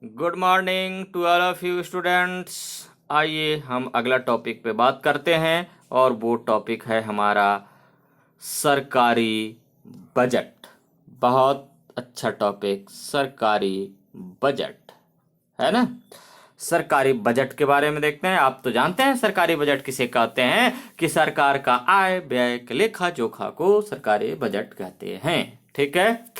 Good morning to all of you students. आइए हम अगला टॉपिक पे बात करते हैं और वो टॉपिक है हमारा सरकारी बजट। बहुत अच्छा टॉपिक सरकारी बजट है ना। सरकारी बजट के बारे में देखते हैं। आप तो जानते हैं सरकारी बजट किसे कहते हैं कि सरकार का आय व्यय के लेखा जोखा को सरकारी बजट कहते हैं। ठीक है,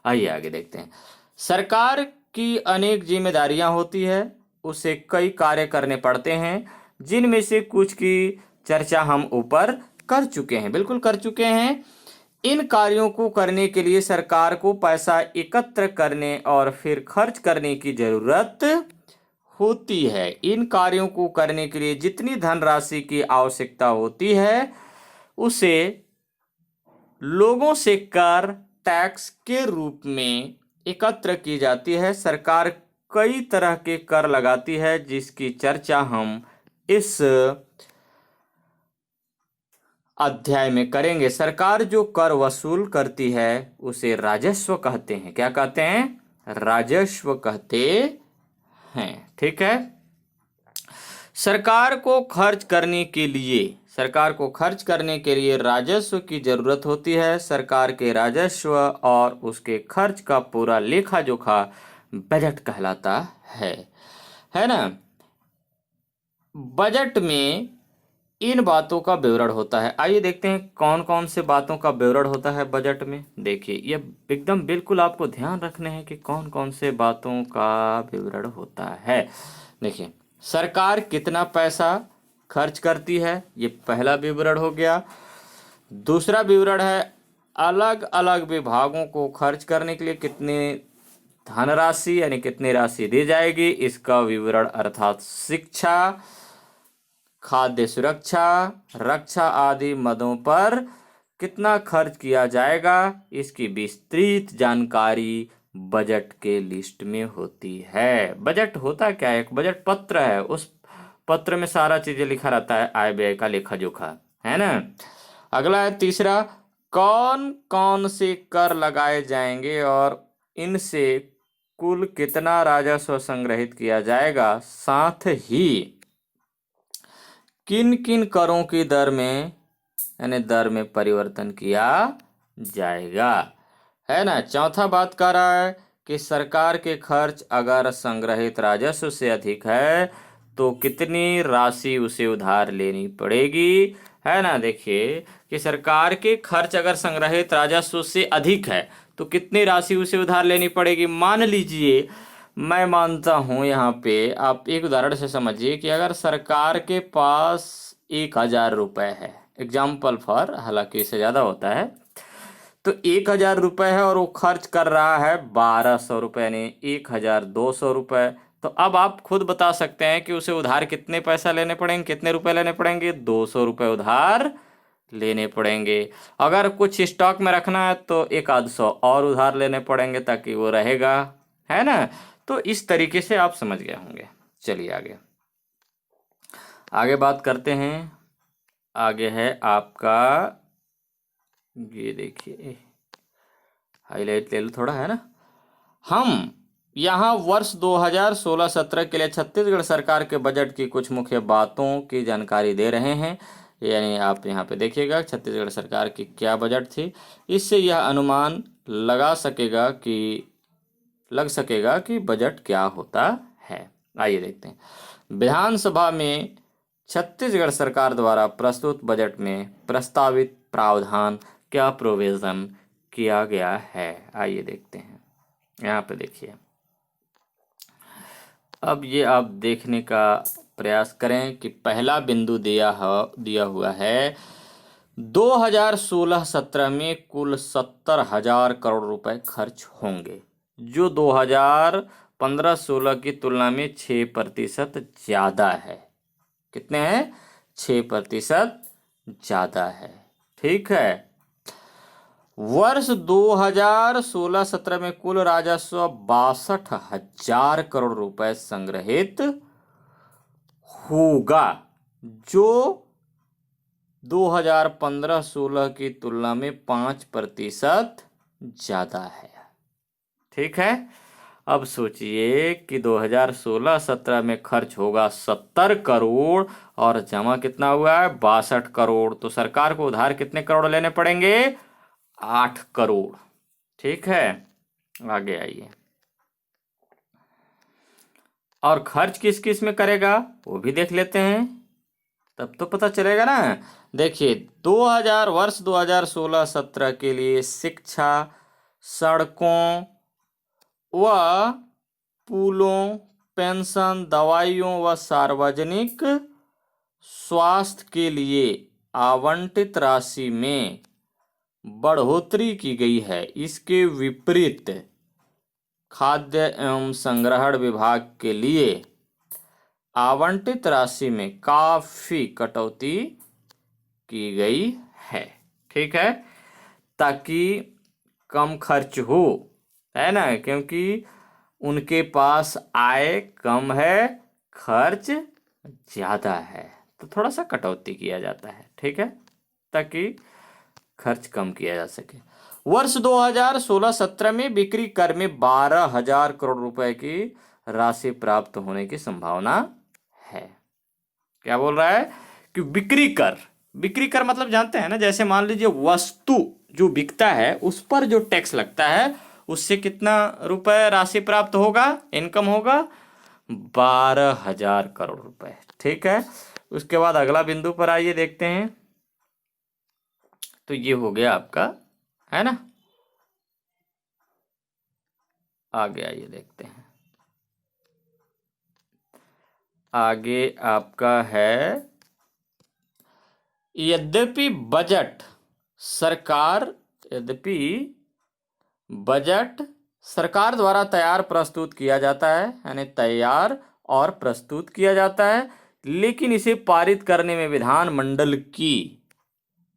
आइए आगे देखते हैं। सरकार की अनेक जिम्मेदारियां होती है, उसे कई कार्य करने पड़ते हैं, जिनमें से कुछ की चर्चा हम ऊपर कर चुके हैं, बिल्कुल कर चुके हैं। इन कार्यों को करने के लिए सरकार को पैसा एकत्र करने और फिर खर्च करने की जरूरत होती है। इन कार्यों को करने के लिए जितनी धनराशि की आवश्यकता होती है, उसे लोगों से कर टैक्स के रूप में एकत्र की जाती है। सरकार कई तरह के कर लगाती है, जिसकी चर्चा हम इस अध्याय में करेंगे। सरकार जो कर वसूल करती है उसे राजस्व कहते हैं। क्या कहते हैं? राजस्व कहते हैं। ठीक है। सरकार को खर्च करने के लिए राजस्व की जरूरत होती है। सरकार के राजस्व और उसके खर्च का पूरा लेखा जोखा बजट कहलाता है ना। बजट में इन बातों का विवरण होता है। आइए देखते हैं कौन कौन से बातों का विवरण होता है बजट में। देखिए, ये एकदम बिल्कुल आपको ध्यान रखने हैं कि कौन कौन से बातों का विवरण होता है। देखिए, सरकार कितना पैसा खर्च करती है, ये पहला विवरण हो गया। दूसरा विवरण है अलग अलग विभागों को खर्च करने के लिए कितनी धनराशि यानी कितनी राशि दी जाएगी, इसका विवरण अर्थात शिक्षा, खाद्य सुरक्षा, रक्षा आदि मदों पर कितना खर्च किया जाएगा, इसकी विस्तृत जानकारी बजट के लिस्ट में होती है। बजट होता क्या है? एक बजट पत्र है, उस पत्र में सारा चीजें लिखा रहता है, आय व्यय का लेखा जोखा, है ना। अगला है तीसरा, कौन कौन से कर लगाए जाएंगे और इनसे कुल कितना राजस्व संग्रहित किया जाएगा, साथ ही किन किन करों की दर में परिवर्तन किया जाएगा, है ना। चौथा बात कर रहा है कि सरकार के खर्च अगर संग्रहित राजस्व से अधिक है तो कितनी राशि उसे उधार लेनी पड़ेगी, है ना। देखिए कि सरकार के खर्च अगर संग्रहित राजस्व से अधिक है तो कितनी राशि उसे उधार लेनी पड़ेगी। मान लीजिए, मैं मानता हूं यहाँ पे आप एक उदाहरण से समझिए कि अगर सरकार के पास 1,000 रुपए है, एग्जाम्पल फॉर, हालांकि इससे ज्यादा होता है, तो 1,000 रुपए है और वो खर्च कर रहा है 1,200 रुपए यानी 1,200 रुपए। तो अब आप खुद बता सकते हैं कि उसे उधार कितने पैसा लेने पड़ेंगे, कितने रुपए लेने पड़ेंगे? 200 रुपए उधार लेने पड़ेंगे। अगर कुछ स्टॉक में रखना है तो 1,800 और उधार लेने पड़ेंगे ताकि वो रहेगा, है ना। तो इस तरीके से आप समझ गए होंगे। चलिए आगे आगे बात करते हैं। आगे है आपका, ये देखिए हाईलाइट ले लो थोड़ा, है ना। हम यहाँ वर्ष 2016-17 के लिए छत्तीसगढ़ सरकार के बजट की कुछ मुख्य बातों की जानकारी दे रहे हैं। यानी आप यहाँ पे देखिएगा छत्तीसगढ़ सरकार की क्या बजट थी, इससे यह अनुमान लग सकेगा कि बजट क्या होता है। आइए देखते हैं। विधानसभा में छत्तीसगढ़ सरकार द्वारा प्रस्तुत बजट में प्रस्तावित प्रावधान क्या प्रोविजन किया गया है, आइए देखते हैं। यहाँ पे देखिए, अब ये आप देखने का प्रयास करें कि पहला बिंदु दिया हुआ है 2016-17 में कुल 70,000 करोड़ रुपए खर्च होंगे, जो 2015-16 की तुलना में 6% ज्यादा है। कितने हैं? 6% ज्यादा है। ठीक है। वर्ष 2016-17 में कुल राजस्व 62,000 करोड़ रुपए संग्रहित होगा, जो 2015-16 की तुलना में 5% ज्यादा है। ठीक है। अब सोचिए कि 2016-17 में खर्च होगा 70 करोड़ और जमा कितना हुआ है 62 करोड़। तो सरकार को उधार कितने करोड़ लेने पड़ेंगे 8 करोड़। ठीक है, आगे आइए। और खर्च किस किस में करेगा वो भी देख लेते हैं, तब तो पता चलेगा ना। देखिए 2000 वर्ष 2016-17 के लिए शिक्षा, सड़कों व पुलों, पेंशन, दवाइयों व सार्वजनिक स्वास्थ्य के लिए आवंटित राशि में बढ़ोतरी की गई है। इसके विपरीत खाद्य एवं संग्रहण विभाग के लिए आवंटित राशि में काफी कटौती की गई है। ठीक है, ताकि कम खर्च हो, है ना, क्योंकि उनके पास आय कम है, खर्च ज्यादा है, तो थोड़ा सा कटौती किया जाता है। ठीक है, ताकि खर्च कम किया जा सके। वर्ष 2016-17 में बिक्री कर में 12,000 करोड़ रुपए की राशि प्राप्त होने की संभावना है। क्या बोल रहा है कि बिक्री कर मतलब जानते हैं ना, जैसे मान लीजिए वस्तु जो बिकता है उस पर जो टैक्स लगता है उससे कितना रुपए राशि प्राप्त होगा, इनकम होगा 12,000 करोड़ रुपए। ठीक है, उसके बाद अगला बिंदु पर आइए देखते हैं। तो ये हो गया आपका, है ना। आगे आइए देखते हैं। आगे आपका है यद्यपि बजट सरकार द्वारा तैयार प्रस्तुत किया जाता है, यानी तैयार और प्रस्तुत किया जाता है, लेकिन इसे पारित करने में विधानमंडल की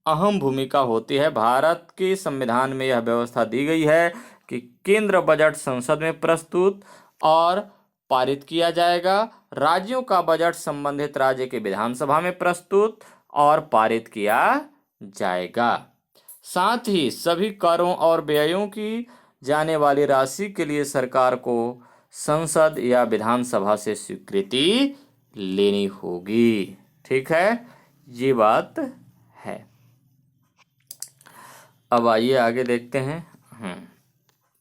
अहम भूमिका होती है। भारत के संविधान में यह व्यवस्था दी गई है कि केंद्र बजट संसद में प्रस्तुत और पारित किया जाएगा, राज्यों का बजट संबंधित राज्य के विधानसभा में प्रस्तुत और पारित किया जाएगा। साथ ही सभी करों और व्ययों की जाने वाली राशि के लिए सरकार को संसद या विधानसभा से स्वीकृति लेनी होगी। ठीक है, ये बात है। अब आइए आगे देखते हैं।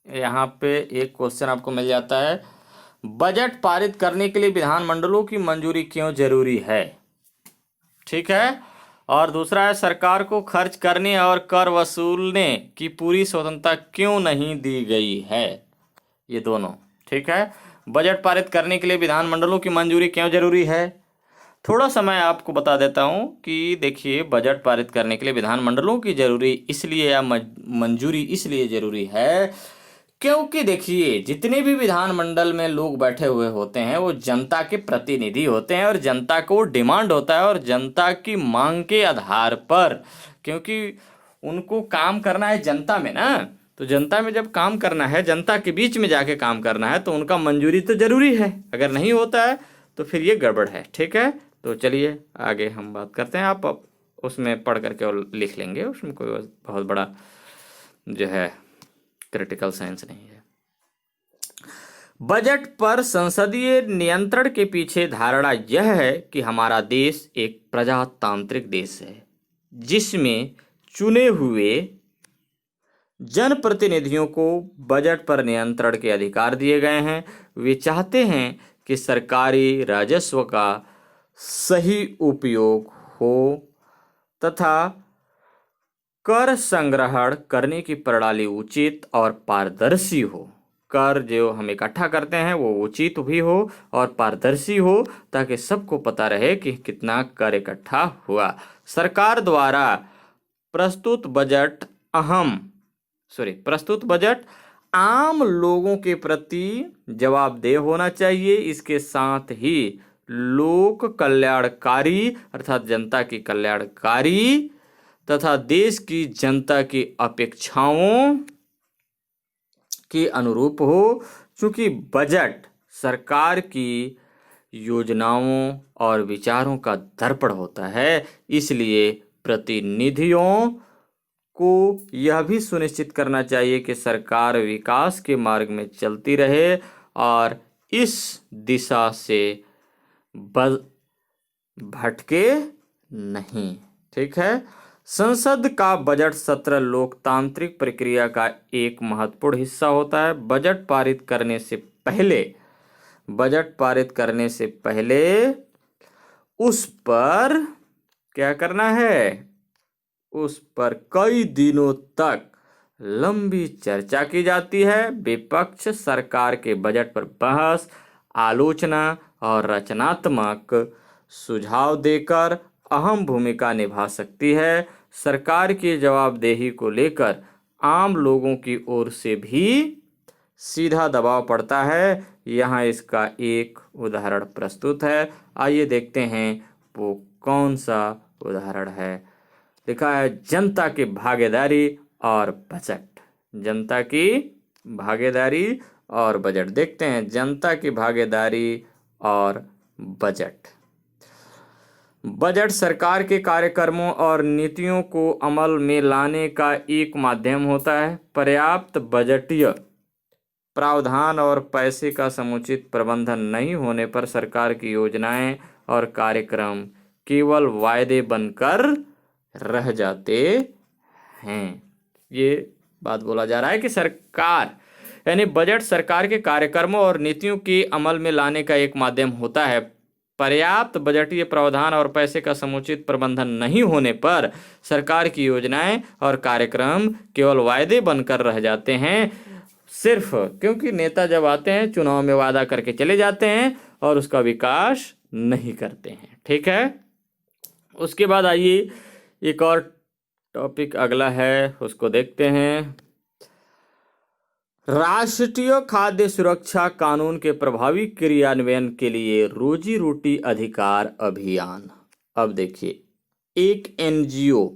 यहाँ पे एक क्वेश्चन आपको मिल जाता है, बजट पारित करने के लिए विधानमंडलों की मंजूरी क्यों जरूरी है। ठीक है, और दूसरा है सरकार को खर्च करने और कर वसूलने की पूरी स्वतंत्रता क्यों नहीं दी गई है। ये दोनों। ठीक है, बजट पारित करने के लिए विधानमंडलों की मंजूरी क्यों जरूरी है। थोड़ा सा मैं आपको बता देता हूं कि देखिए बजट पारित करने के लिए विधानमंडलों की जरूरी इसलिए या मंजूरी इसलिए जरूरी है क्योंकि देखिए जितने भी विधानमंडल में लोग बैठे हुए होते हैं वो जनता के प्रतिनिधि होते हैं और जनता को डिमांड होता है और जनता की मांग के आधार पर, क्योंकि उनको काम करना है जनता में ना, तो जनता में जब काम करना है, जनता के बीच में जाके काम करना है, तो उनका मंजूरी तो जरूरी है। अगर नहीं होता है तो फिर ये गड़बड़ है। ठीक है, तो चलिए आगे हम बात करते हैं। आप उसमें पढ़ करके और लिख लेंगे, उसमें कोई बहुत बड़ा जो है क्रिटिकल साइंस नहीं है। बजट पर संसदीय नियंत्रण के पीछे धारणा यह है कि हमारा देश एक प्रजातांत्रिक देश है जिसमें चुने हुए जनप्रतिनिधियों को बजट पर नियंत्रण के अधिकार दिए गए हैं। वे चाहते हैं कि सरकारी राजस्व का सही उपयोग हो तथा कर संग्रहण करने की प्रणाली उचित और पारदर्शी हो। कर जो हम इकट्ठा करते हैं वो उचित भी हो और पारदर्शी हो ताकि सबको पता रहे कि कितना कर इकट्ठा हुआ। सरकार द्वारा प्रस्तुत बजट आम लोगों के प्रति जवाबदेह होना चाहिए। इसके साथ ही लोक कल्याणकारी अर्थात जनता की कल्याणकारी तथा देश की जनता की अपेक्षाओं के अनुरूप हो। चूंकि बजट सरकार की योजनाओं और विचारों का दर्पण होता है, इसलिए प्रतिनिधियों को यह भी सुनिश्चित करना चाहिए कि सरकार विकास के मार्ग में चलती रहे और इस दिशा से भटके नहीं। ठीक है। संसद का बजट सत्र लोकतांत्रिक प्रक्रिया का एक महत्वपूर्ण हिस्सा होता है। बजट पारित करने से पहले उस पर क्या करना है, उस पर कई दिनों तक लंबी चर्चा की जाती है। विपक्ष सरकार के बजट पर बहस, आलोचना और रचनात्मक सुझाव देकर अहम भूमिका निभा सकती है। सरकार की जवाबदेही को लेकर आम लोगों की ओर से भी सीधा दबाव पड़ता है। यहाँ इसका एक उदाहरण प्रस्तुत है। आइए देखते हैं वो कौन सा उदाहरण है। लिखा है जनता की भागीदारी और बजट। जनता की भागीदारी और बजट। देखते हैं जनता की भागीदारी और बजट। बजट सरकार के कार्यक्रमों और नीतियों को अमल में लाने का एक माध्यम होता है। पर्याप्त बजटीय प्रावधान और पैसे का समुचित प्रबंधन नहीं होने पर सरकार की योजनाएं और कार्यक्रम केवल वायदे बनकर रह जाते हैं। ये बात बोला जा रहा है कि सरकार यानी बजट सरकार के कार्यक्रमों और नीतियों के अमल में लाने का एक माध्यम होता है। पर्याप्त बजटीय प्रावधान और पैसे का समुचित प्रबंधन नहीं होने पर सरकार की योजनाएं और कार्यक्रम केवल वायदे बनकर रह जाते हैं, सिर्फ क्योंकि नेता जब आते हैं चुनाव में वादा करके चले जाते हैं और उसका विकास नहीं करते हैं। ठीक है। उसके बाद आइए एक और टॉपिक अगला है, उसको देखते हैं। राष्ट्रीय खाद्य सुरक्षा कानून के प्रभावी क्रियान्वयन के लिए रोजी रोटी अधिकार अभियान। अब देखिए, एक एनजीओ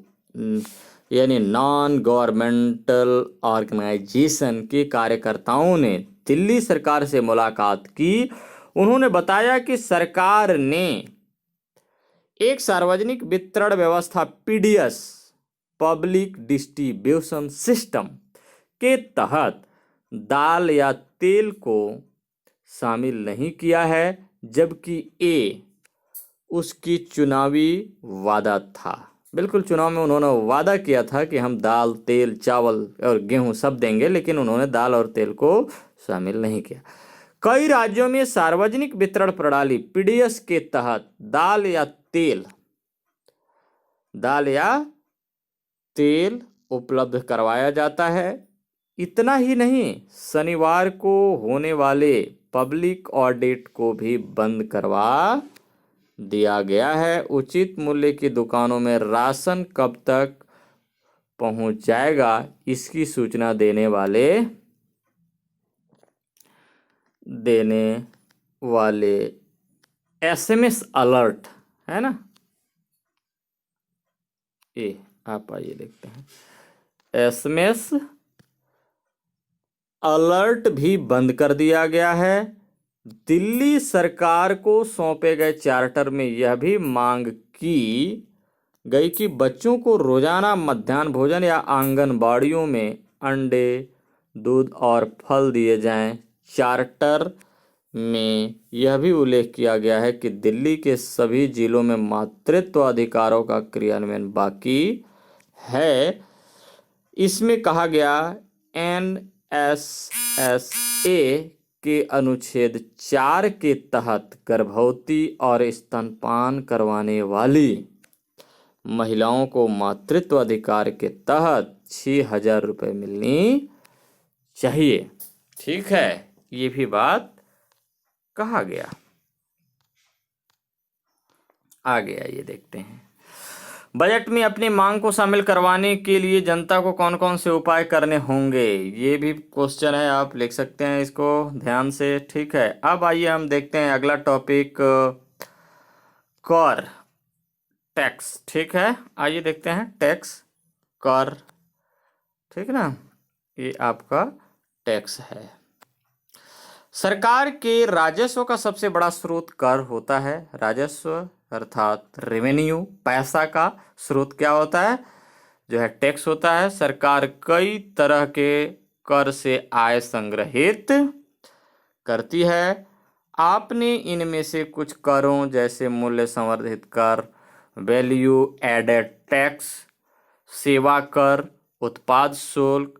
यानी नॉन गवर्नमेंटल ऑर्गेनाइजेशन के कार्यकर्ताओं ने दिल्ली सरकार से मुलाकात की। उन्होंने बताया कि सरकार ने एक सार्वजनिक वितरण व्यवस्था पीडीएस पब्लिक डिस्ट्रीब्यूशन सिस्टम के तहत दाल या तेल को शामिल नहीं किया है, जबकि ए उसकी चुनावी वादा था। बिल्कुल चुनाव में उन्होंने वादा किया था कि हम दाल, तेल, चावल और गेहूं सब देंगे, लेकिन उन्होंने दाल और तेल को शामिल नहीं किया। कई राज्यों में सार्वजनिक वितरण प्रणाली पीडीएस के तहत दाल या तेल उपलब्ध करवाया जाता है। इतना ही नहीं, शनिवार को होने वाले पब्लिक ऑडिट को भी बंद करवा दिया गया है। उचित मूल्य की दुकानों में राशन कब तक पहुंच जाएगा, इसकी सूचना देने वाले एसएमएस अलर्ट है ना, ये आप आइए देखते हैं। एसएमएस अलर्ट भी बंद कर दिया गया है। दिल्ली सरकार को सौंपे गए चार्टर में यह भी मांग की गई कि बच्चों को रोजाना मध्याह्न भोजन या आंगनबाड़ियों में अंडे, दूध और फल दिए जाएं। चार्टर में यह भी उल्लेख किया गया है कि दिल्ली के सभी जिलों में मातृत्व अधिकारों का क्रियान्वयन बाकी है। इसमें कहा गया एनएसएसए के अनुच्छेद 4 के तहत गर्भवती और स्तनपान करवाने वाली महिलाओं को मातृत्व अधिकार के तहत 6,000 रुपये मिलनी चाहिए। ठीक है, ये भी बात कहा गया। आगे आइए देखते हैं। बजट में अपनी मांग को शामिल करवाने के लिए जनता को कौन कौन से उपाय करने होंगे, ये भी क्वेश्चन है, आप लिख सकते हैं इसको ध्यान से। ठीक है, अब आइए हम देखते हैं अगला टॉपिक, कर टैक्स। ठीक है, आइए देखते हैं टैक्स, कर। ठीक ना, ये आपका टैक्स है। सरकार के राजस्व का सबसे बड़ा स्रोत कर होता है। राजस्व अर्थात रेवेन्यू, पैसा का स्रोत क्या होता है? जो है टैक्स होता है। सरकार कई तरह के कर से आय संग्रहित करती है। आपने इनमें से कुछ करों जैसे मूल्य संवर्धित कर, वैल्यू एडेड टैक्स, सेवा कर, उत्पाद शुल्क,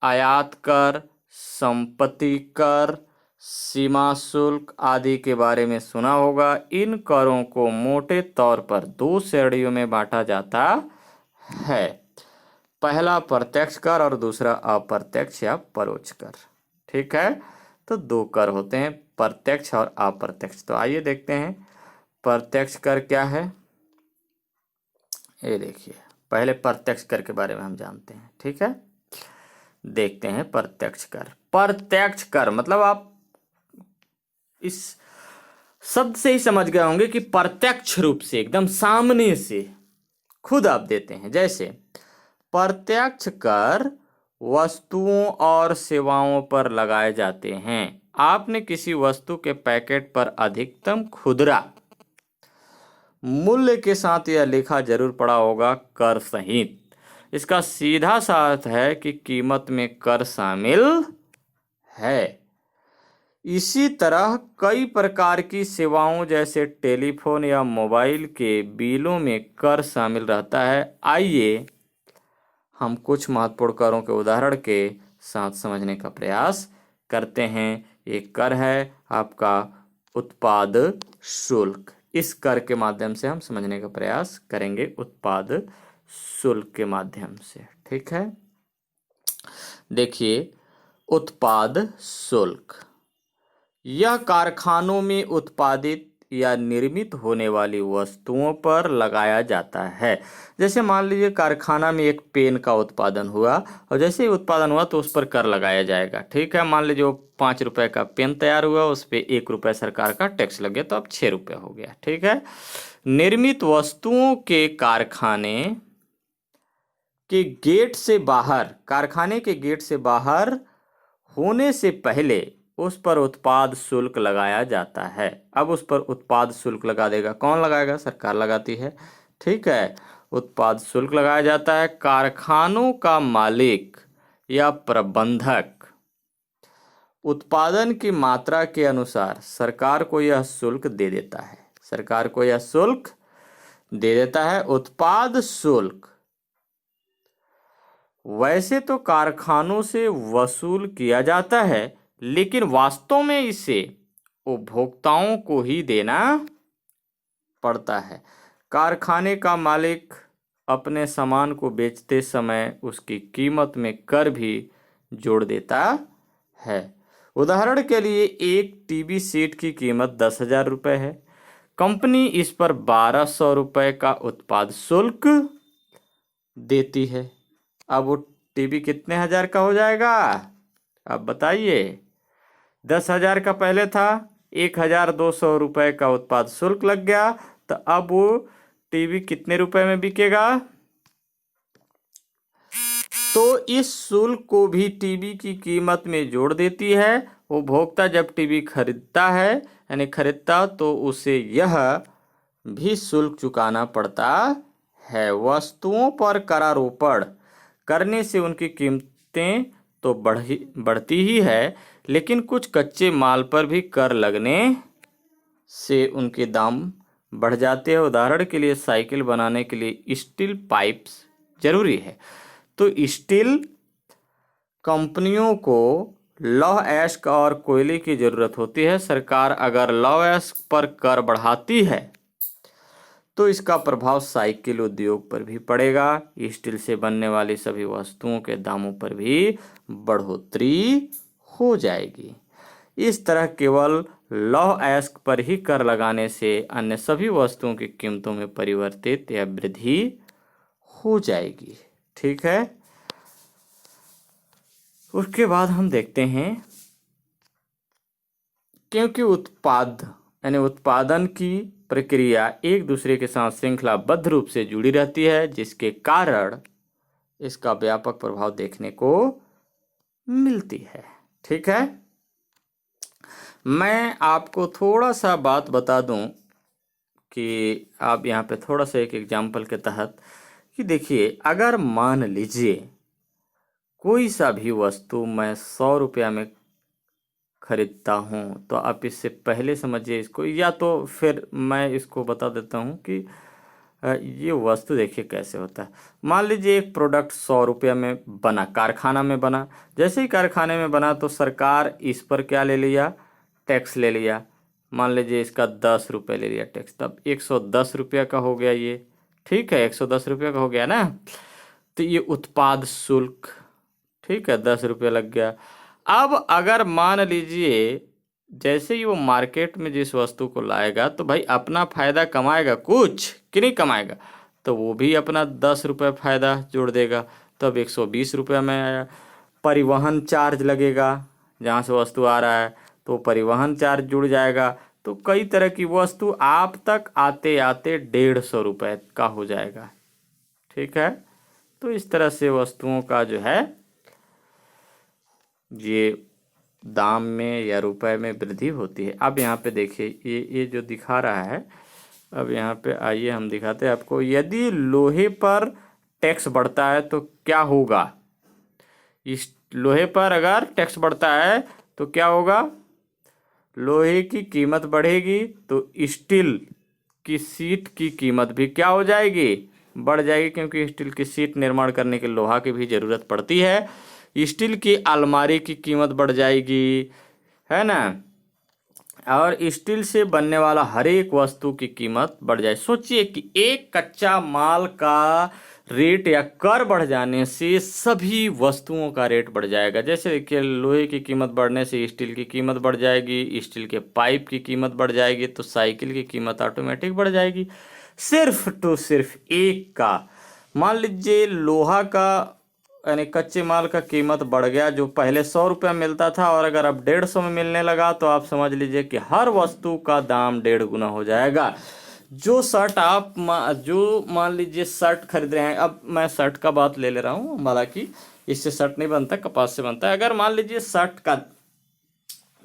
आयात कर, संपत्ति कर, सीमा शुल्क आदि के बारे में सुना होगा। इन करों को मोटे तौर पर दो श्रेणियों में बांटा जाता है। पहला प्रत्यक्ष कर और दूसरा अप्रत्यक्ष या परोक्ष कर। ठीक है, तो दो कर होते हैं, प्रत्यक्ष और अप्रत्यक्ष। तो आइए देखते हैं प्रत्यक्ष कर क्या है। ये देखिए, पहले प्रत्यक्ष कर के बारे में हम जानते हैं। ठीक है, देखते हैं प्रत्यक्ष कर। प्रत्यक्ष कर मतलब आप इस शब्द से ही समझ गए होंगे कि प्रत्यक्ष रूप से एकदम सामने से खुद आप देते हैं। जैसे प्रत्यक्ष कर वस्तुओं और सेवाओं पर लगाए जाते हैं। आपने किसी वस्तु के पैकेट पर अधिकतम खुदरा मूल्य के साथ यह लिखा जरूर पड़ा होगा, कर सहित। इसका सीधा सा अर्थ है कि कीमत में कर शामिल है। इसी तरह कई प्रकार की सेवाओं जैसे टेलीफोन या मोबाइल के बिलों में कर शामिल रहता है। आइए हम कुछ महत्वपूर्ण करों के उदाहरण के साथ समझने का प्रयास करते हैं। एक कर है आपका उत्पाद शुल्क। इस कर के माध्यम से हम समझने का प्रयास करेंगे, उत्पाद शुल्क के माध्यम से। ठीक है, देखिए उत्पाद शुल्क, यह कारखानों में उत्पादित या निर्मित होने वाली वस्तुओं पर लगाया जाता है। जैसे मान लीजिए कारखाना में एक पेन का उत्पादन हुआ और जैसे ही उत्पादन हुआ तो उस पर कर लगाया जाएगा। ठीक है, मान लीजिए वो 5 रुपए का पेन तैयार हुआ, उस पर 1 रुपये सरकार का टैक्स लग गया, तो अब 6 रुपये हो गया। ठीक है, निर्मित वस्तुओं के कारखाने के गेट से बाहर, कारखाने के गेट से बाहर होने से पहले उस पर उत्पाद शुल्क लगाया जाता है। अब उस पर उत्पाद शुल्क लगा देगा, कौन लगाएगा? सरकार लगाती है। ठीक है, उत्पाद शुल्क लगाया जाता है। कारखानों का मालिक या प्रबंधक उत्पादन की मात्रा के अनुसार सरकार को यह शुल्क दे देता है। सरकार को यह शुल्क दे देता है। उत्पाद शुल्क वैसे तो कारखानों से वसूल किया जाता है, लेकिन वास्तव में इसे उपभोक्ताओं को ही देना पड़ता है। कारखाने का मालिक अपने सामान को बेचते समय उसकी कीमत में कर भी जोड़ देता है। उदाहरण के लिए एक टीवी सेट की कीमत 10,000 रुपये है। कंपनी इस पर 1,200 रुपये का उत्पाद शुल्क देती है। अब वो टीवी कितने हजार का हो जाएगा? अब बताइए। 10,000 का पहले था, 1,200 रुपये का उत्पाद शुल्क लग गया, तो अब वो टीवी कितने रुपए में बिकेगा? तो इस शुल्क को भी टीवी की कीमत में जोड़ देती है। उपभोक्ता जब टीवी खरीदता है यानी खरीदता, तो उसे यह भी शुल्क चुकाना पड़ता है। वस्तुओं पर करारोपण करने से उनकी कीमतें तो बढ़ती ही है, लेकिन कुछ कच्चे माल पर भी कर लगने से उनके दाम बढ़ जाते हैं। उदाहरण के लिए साइकिल बनाने के लिए स्टील पाइप्स जरूरी है, तो स्टील कंपनियों को लौह अयस्क और कोयले की जरूरत होती है। सरकार अगर लौह अयस्क पर कर बढ़ाती है तो इसका प्रभाव साइकिल उद्योग पर भी पड़ेगा। स्टील से बनने वाली सभी वस्तुओं के दामों पर भी बढ़ोतरी हो जाएगी। इस तरह केवल लौह अयस्क पर ही कर लगाने से अन्य सभी वस्तुओं की कीमतों में परिवर्तित या वृद्धि हो जाएगी। ठीक है, उसके बाद हम देखते हैं, क्योंकि उत्पादन की प्रक्रिया एक दूसरे के साथ श्रृंखलाबद्ध रूप से जुड़ी रहती है, जिसके कारण इसका व्यापक प्रभाव देखने को मिलती है। ठीक है, मैं आपको थोड़ा सा बात बता दूं कि आप यहाँ पे थोड़ा सा एक एग्जाम्पल के तहत कि देखिए अगर मान लीजिए कोई सा भी वस्तु मैं 100 रुपया में खरीदता हूँ, तो आप इससे पहले समझिए इसको, या तो फिर मैं इसको बता देता हूँ कि ये वस्तु देखिए कैसे होता है। मान लीजिए एक प्रोडक्ट 100 रुपया में बना, कारखाना में बना। जैसे ही कारखाने में बना तो सरकार इस पर क्या ले लिया, टैक्स ले लिया। मान लीजिए इसका 10 रुपये ले लिया टैक्स, तब 110 रुपया का हो गया ये। ठीक है, 110 रुपया का हो गया ना। तो ये उत्पाद शुल्क, ठीक है, 10 रुपया लग गया। अब अगर मान लीजिए जैसे ही वो मार्केट में जिस वस्तु को लाएगा तो भाई अपना फायदा कमाएगा कुछ कि नहीं कमाएगा, तो वो भी अपना 10 रुपये फायदा जोड़ देगा, तब 120 रुपया में आया। परिवहन चार्ज लगेगा, जहाँ से वस्तु आ रहा है तो परिवहन चार्ज जुड़ जाएगा। तो कई तरह की वस्तु आप तक आते आते 150 रुपये का हो जाएगा। ठीक है, तो इस तरह से वस्तुओं का जो है ये दाम में या रुपए में वृद्धि होती है। अब यहाँ पे देखिए ये जो दिखा रहा है, अब यहाँ पे आइए हम दिखाते हैं आपको। यदि लोहे पर टैक्स बढ़ता है तो क्या होगा, इस लोहे पर अगर टैक्स बढ़ता है तो क्या होगा, लोहे की कीमत बढ़ेगी तो स्टील की शीट की कीमत भी क्या हो जाएगी, बढ़ जाएगी, क्योंकि स्टील की शीट निर्माण करने के लोहा की भी ज़रूरत पड़ती है। स्टील की अलमारी की कीमत बढ़ जाएगी, है ना, और स्टील से बनने वाला हर एक वस्तु की कीमत बढ़ जाए। सोचिए कि एक कच्चा माल का रेट या कर बढ़ जाने से सभी वस्तुओं का रेट बढ़ जाएगा। जैसे देखिए लोहे की कीमत बढ़ने से स्टील की कीमत बढ़ जाएगी, स्टील के पाइप की कीमत बढ़ जाएगी, तो साइकिल की कीमत ऑटोमेटिक बढ़ जाएगी। सिर्फ एक का, मान लीजिए लोहा का यानी कच्चे माल का कीमत बढ़ गया, जो पहले 100 रुपया मिलता था और अगर अब 150 में मिलने लगा तो आप समझ लीजिए कि हर वस्तु का दाम 1.5 गुना हो जाएगा। जो शर्ट आप जो मान लीजिए शर्ट खरीद रहे हैं, अब मैं शर्ट का बात ले रहा हूँ, हालांकि इससे शर्ट नहीं बनता, कपास से बनता है। अगर मान लीजिए शर्ट का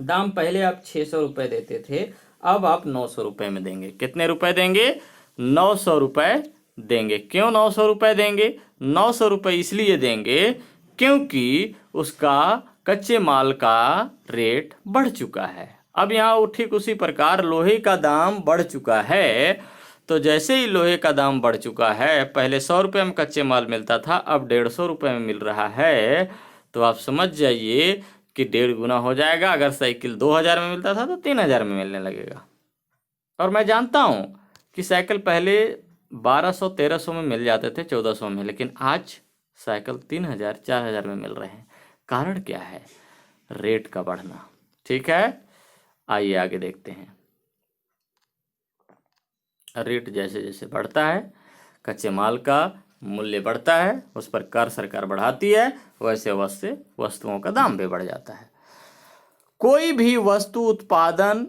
दाम पहले आप 600 रुपये देते थे, अब आप 900 रुपये में देंगे। कितने रुपए देंगे, 900 रुपये देंगे। क्यों 900 रुपये देंगे, 900 रुपये इसलिए देंगे क्योंकि उसका कच्चे माल का रेट बढ़ चुका है। अब यहाँ ठीक उसी प्रकार लोहे का दाम बढ़ चुका है, तो जैसे ही लोहे का दाम बढ़ चुका है, पहले 100 रुपये में कच्चे माल मिलता था, अब 150 रुपये में मिल रहा है, तो आप समझ जाइए कि 1.5 गुना हो जाएगा। अगर साइकिल 2000 में मिलता था तो 3000 में मिलने लगेगा। और मैं जानता हूँ कि साइकिल पहले 1200-1300 में मिल जाते थे, 1400 में, लेकिन आज साइकिल 3000-4000 में मिल रहे हैं। कारण क्या है, रेट का बढ़ना। ठीक है, आइए आगे देखते हैं। रेट जैसे जैसे बढ़ता है, कच्चे माल का मूल्य बढ़ता है, उस पर कर सरकार बढ़ाती है, वैसे वैसे वस्तुओं का दाम भी बढ़ जाता है। कोई भी वस्तु उत्पादन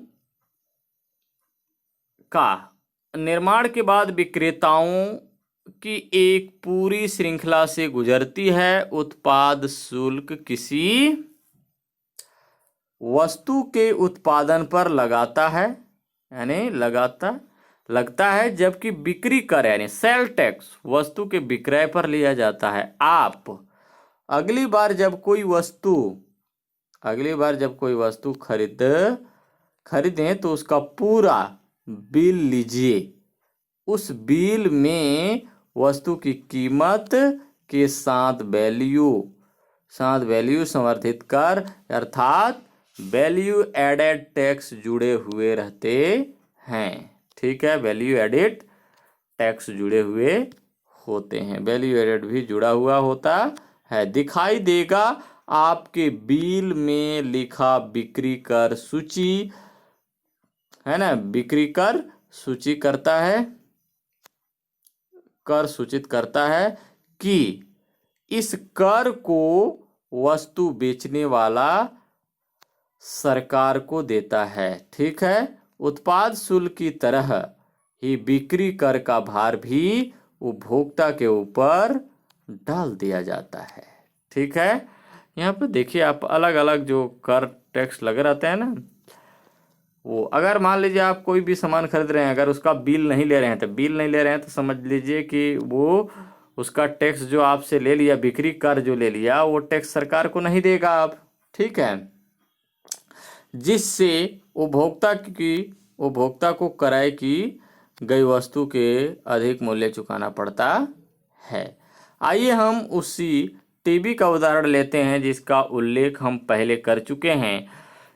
का निर्माण के बाद विक्रेताओं की एक पूरी श्रृंखला से गुजरती है। उत्पाद शुल्क किसी वस्तु के उत्पादन पर लगाता है, यानी लगता है, जबकि बिक्री कर यानी सेल टैक्स वस्तु के विक्रय पर लिया जाता है। आप अगली बार जब कोई वस्तु खरीदें तो उसका पूरा बिल लीजिए। उस बिल में वस्तु की कीमत के साथ वैल्यू संवर्धित कर अर्थात वैल्यू एडेड टैक्स जुड़े हुए रहते हैं। ठीक है, वैल्यू एडेड टैक्स जुड़े हुए होते हैं, वैल्यू एडेड भी जुड़ा हुआ होता है। दिखाई देगा आपके बिल में लिखा बिक्री कर सूची, है ना, बिक्री कर सूची करता है, कर सूचित करता है कि इस कर को वस्तु बेचने वाला सरकार को देता है। ठीक है, उत्पाद शुल्क की तरह ही बिक्री कर का भार भी उपभोक्ता के ऊपर डाल दिया जाता है। ठीक है, यहाँ पे देखिए आप अलग अलग जो कर टैक्स लगे रहते हैं ना, वो अगर मान लीजिए आप कोई भी सामान खरीद रहे हैं, अगर उसका बिल नहीं ले रहे हैं तो समझ लीजिए कि वो उसका टैक्स जो आपसे ले लिया, बिक्री कर जो ले लिया, वो टैक्स सरकार को नहीं देगा आप, ठीक है, जिससे उपभोक्ता को क्रय की गई वस्तु के अधिक मूल्य चुकाना पड़ता है। आइए हम उसी टीबी का उदाहरण लेते हैं जिसका उल्लेख हम पहले कर चुके हैं।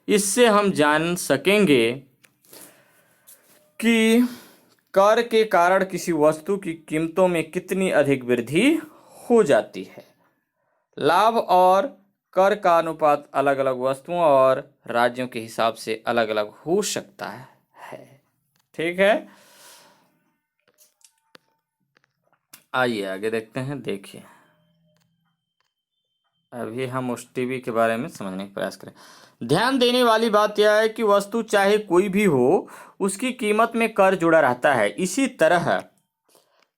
इससे हम जान सकेंगे कि कर के कारण किसी वस्तु की कीमतों में कितनी अधिक वृद्धि हो जाती है। लाभ और कर का अनुपात अलग अलग वस्तुओं और राज्यों के हिसाब से अलग अलग हो सकता है। ठीक है, आइए आगे देखते हैं। देखिए, अभी हम उस टीवी के बारे में समझने का प्रयास करें। ध्यान देने वाली बात यह है कि वस्तु चाहे कोई भी हो, उसकी कीमत में कर जुड़ा रहता है। इसी तरह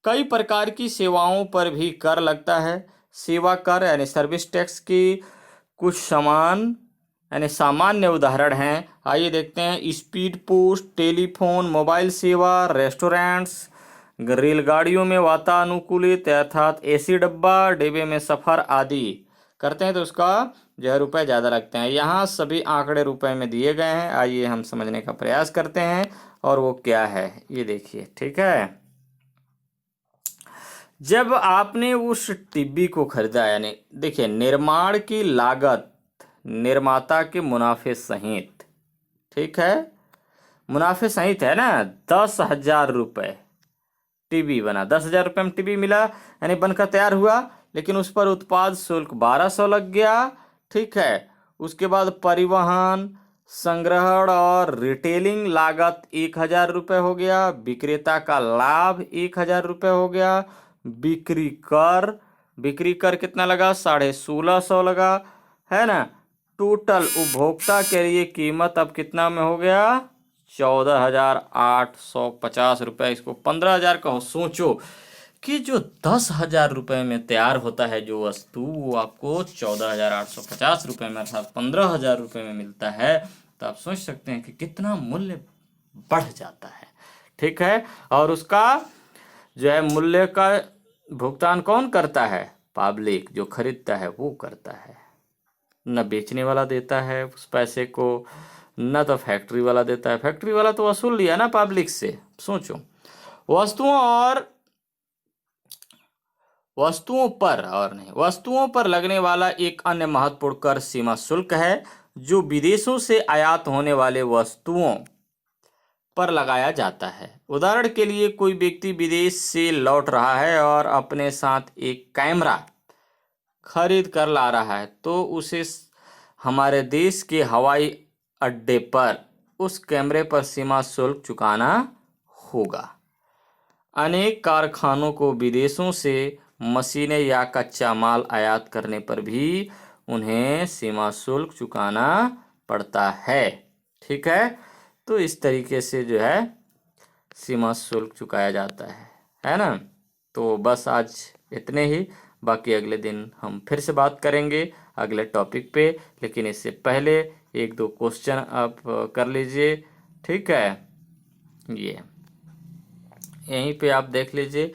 कई प्रकार की सेवाओं पर भी कर लगता है। सेवा कर यानी सर्विस टैक्स की कुछ सामान्य उदाहरण हैं। आइए देखते हैं। स्पीड पोस्ट, टेलीफोन, मोबाइल सेवा, रेस्टोरेंट्स, रेलगाड़ियों में वातानुकूलित अर्थात एसी डब्बा, डिब्बे में सफ़र आदि करते हैं तो उसका जो है रुपए ज़्यादा लगते हैं। यहाँ सभी आंकड़े रुपए में दिए गए हैं। आइए हम समझने का प्रयास करते हैं और वो क्या है ये देखिए। ठीक है, जब आपने उस टीवी को खरीदा, यानी देखिए निर्माण की लागत निर्माता के मुनाफे सहित, ठीक है, मुनाफे सहित है ना, 10,000 रुपये टीवी बना, 10,000 रुपये में टीवी मिला, यानी बनकर तैयार हुआ, लेकिन उस पर उत्पाद शुल्क 1200 लग गया। ठीक है, उसके बाद परिवहन, संग्रहण और रिटेलिंग लागत 1,000 रुपये हो गया। विक्रेता का लाभ 1,000 रुपये हो गया। बिक्री कर कितना लगा? 1650 लगा, है ना। टोटल उपभोक्ता के लिए कीमत अब कितना में हो गया? 14,850 रुपये। इसको 15,000 कहो। सोचो कि जो 10,000 रुपये में तैयार होता है जो वस्तु, वो आपको 14,850 रुपये में अर्थात 15,000 रुपये में मिलता है। तो आप सोच सकते हैं कि कितना मूल्य बढ़ जाता है। ठीक है, और उसका जो है मूल्य का भुगतान कौन करता है? पब्लिक, जो खरीदता है वो करता है। न बेचने वाला देता है उस पैसे को, न तो फैक्ट्री वाला देता है। फैक्ट्री वाला तो वसूल लिया ना पब्लिक से। सोचो, वस्तुओं पर लगने वाला एक अन्य महत्वपूर्ण कर सीमा शुल्क है, जो विदेशों से आयात होने वाले वस्तुओं पर लगाया जाता है। उदाहरण के लिए, कोई व्यक्ति विदेश से लौट रहा है और अपने साथ एक कैमरा खरीद कर ला रहा है, तो उसे हमारे देश के हवाई अड्डे पर उस कैमरे पर सीमा शुल्क चुकाना होगा। अनेक कारखानों को विदेशों से मशीनें या कच्चा माल आयात करने पर भी उन्हें सीमा शुल्क चुकाना पड़ता है। ठीक है, तो इस तरीके से जो है सीमा शुल्क चुकाया जाता है ना। तो बस आज इतने ही, बाकी अगले दिन हम फिर से बात करेंगे अगले टॉपिक पे। लेकिन इससे पहले एक दो क्वेश्चन आप कर लीजिए। ठीक है, ये यहीं पे आप देख लीजिए।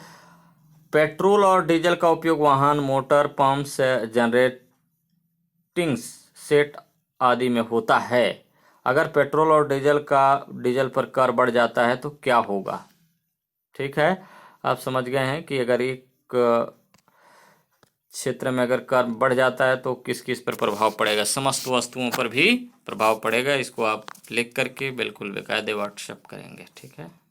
पेट्रोल और डीजल का उपयोग वाहन, मोटर, पंप्स, जनरेटिंग सेट आदि में होता है। अगर पेट्रोल और डीजल पर कर बढ़ जाता है तो क्या होगा? ठीक है, आप समझ गए हैं कि अगर एक क्षेत्र में अगर कर बढ़ जाता है तो किस किस पर प्रभाव पड़ेगा? समस्त वस्तुओं पर भी प्रभाव पड़ेगा। इसको आप लिख करके बिल्कुल बेकायदे व्हाट्सएप करेंगे। ठीक है।